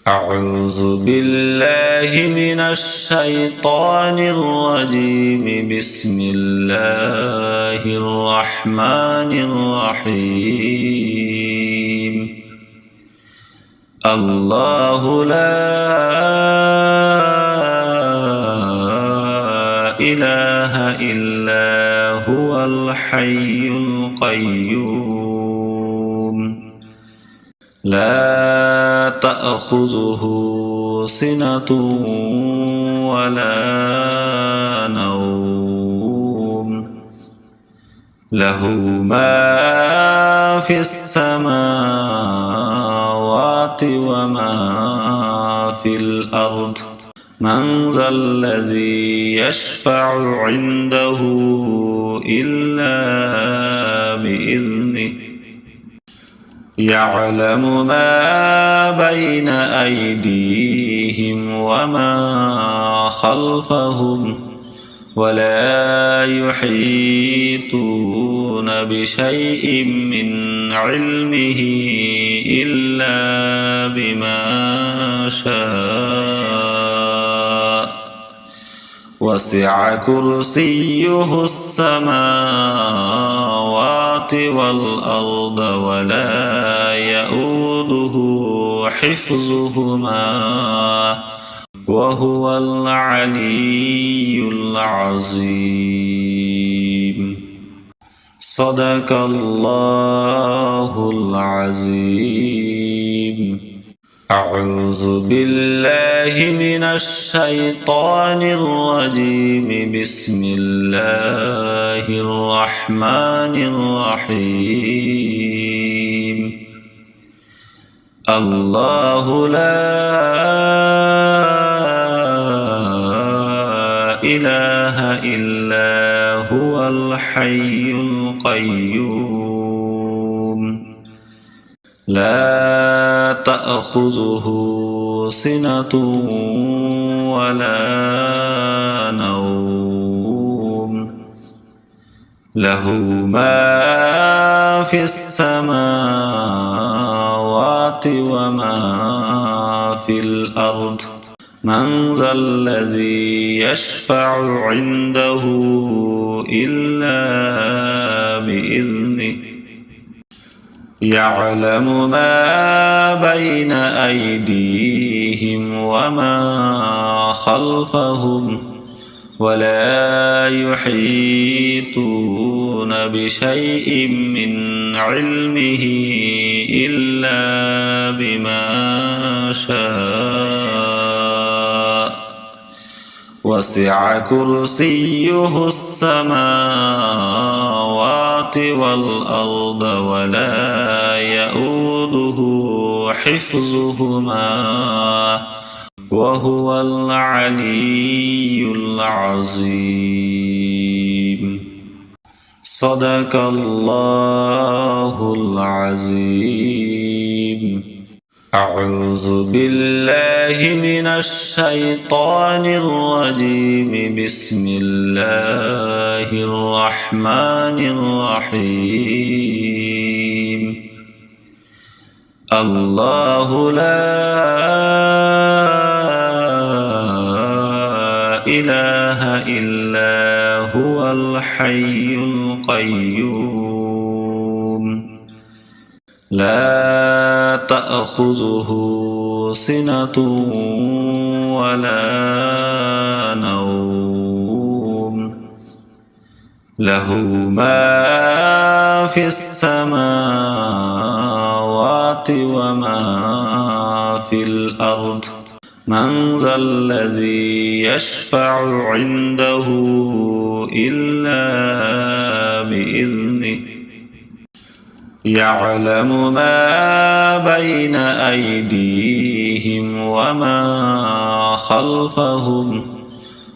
أعوذ بالله من الشيطان الرجيم. بسم الله الرحمن الرحيم. الله لا إله إلا هو الحي القيوم لا تأخذه سنة ولا نوم له ما في السماوات وما في الأرض من ذا الذي يشفع عنده إلا بإذنه يعلم ما بين أيديهم وما خلفهم ولا يحيطون بشيء من علمه إلا بما شاء وسع كرسيه السماوات والأرض ولا يؤوده حفظهما وهو العلي العظيم. صدق الله العظيم. أعوذ بالله من الشيطان الرجيم. بسم الله الرحمن الرحيم. الله لا إله إلا هو الحي القيوم لا تأخذه سنة ولا نوم له ما في السماوات وما في الأرض من ذا الذي يشفع عنده إلا بإذنه يعلم ما بين أيديهم وما خلفهم ولا يحيطون بشيء من علمه إلا بما شاء وسع كرسيه السماوات والأرض ولا يؤوده حفظهما وهو العلي العظيم. صدق الله العظيم. أعوذ بالله من الشيطان الرجيم. بسم الله الرحمن الرحيم. الله لا إله إلا هو الحي القيوم لا تأخذه سنة ولا نوم له ما في السماوات وما في الأرض من ذا الذي يشفع عنده إلا بإذنه يعلم ما بين أيديهم وما خلفهم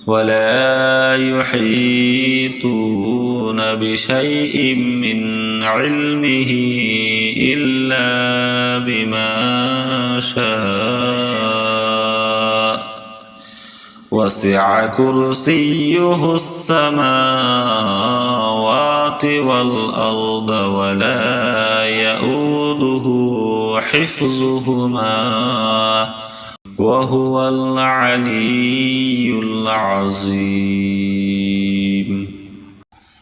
ولا يحيطون بشيء من علمه إلا بما شاء وسع كرسيه السماوات والأرض ولا يؤوده حفظهما وهو العلي العظيم.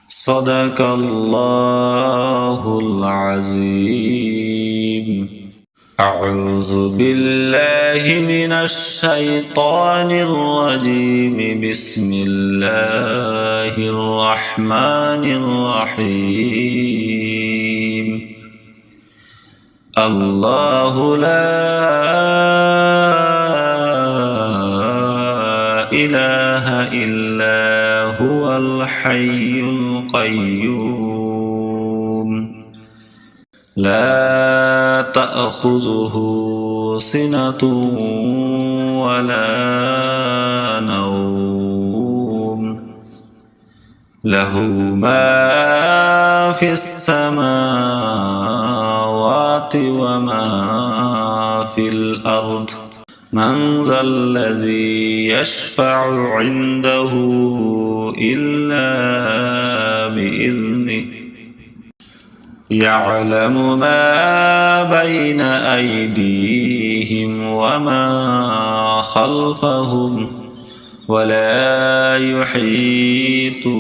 صدق الله العظيم. أعوذ بالله من الشيطان الرجيم. بسم الله الرحمن الرحيم. الله لا إله إلا هو الحي القيوم. لا تأخذه سنة ولا نوم. له ما في السماوات وما في الأرض. من ذا الذي يشفع عنده إلا بإذنه. يعلم ما بين أيديهم وما خلفهم ولا يحيطون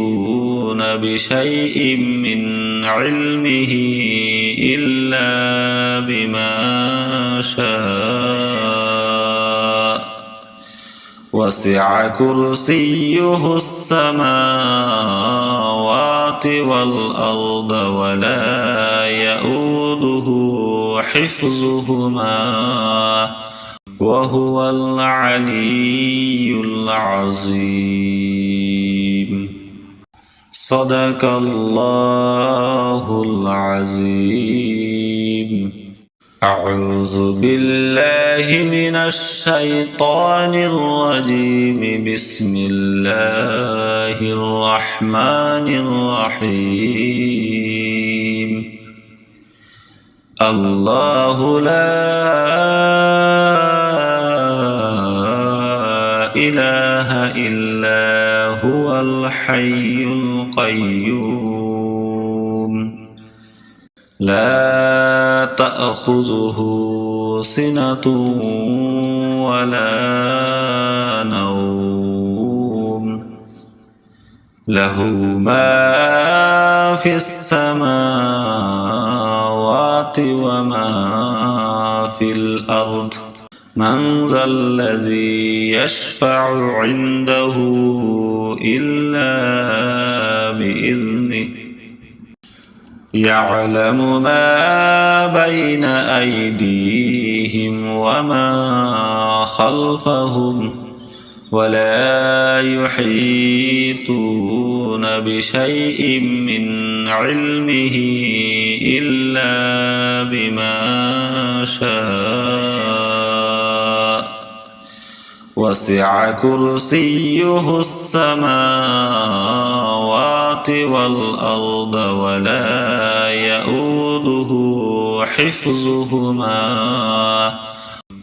بشيء من علمه إلا بما شاء. وسع كرسيه السماوات والأرض ولا يؤوده حفظهما وهو العلي العظيم. صدق الله العظيم. أعوذ بالله من الشيطان الرجيم. بسم الله الرحمن الرحيم. الله لا إله إلا هو الحي القيوم. لا تأخذه سنة ولا نوم. له ما في السماوات وما في الأرض. من ذا الذي يشفع عنده إلا بإذنه. يعلم ما بين أيديهم وما خلفهم ولا يحيطون بشيء من علمه إلا بما شاء. وسع كرسيه السماوات والأرض ولا يؤوده حفظهما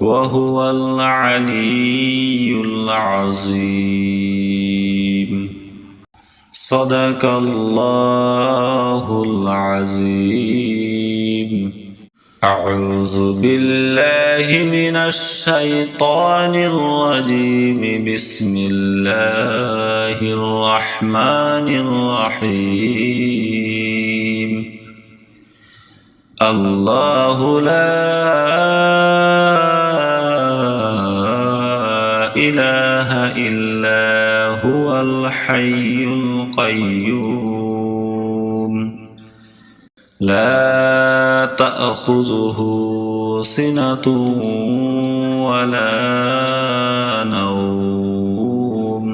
وهو العلي العظيم. صدق الله العظيم. أعوذ بالله من الشيطان الرجيم. بسم الله الرحمن الرحيم. الله لا إله إلا هو الحي القيوم. لا تأخذه سنة ولا نوم.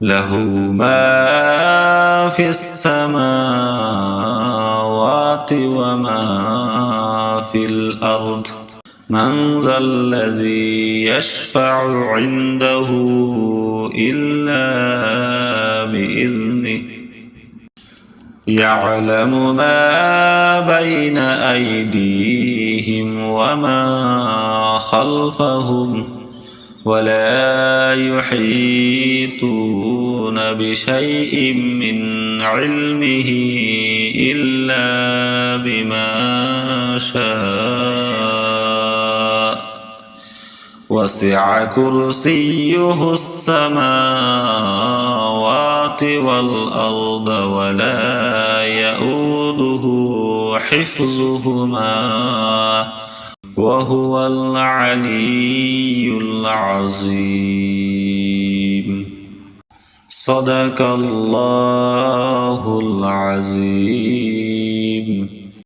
له ما في السماوات وما في الأرض. من ذا الذي يشفع عنده إلا بإذنه. يعلم ما بين أيديهم وما خلفهم ولا يحيطون بشيء من علمه إلا بما شاء. وسع كرسيه السماوات والأرض ولا يؤوده حفظهما وهو العلي العظيم صدق الله العظيم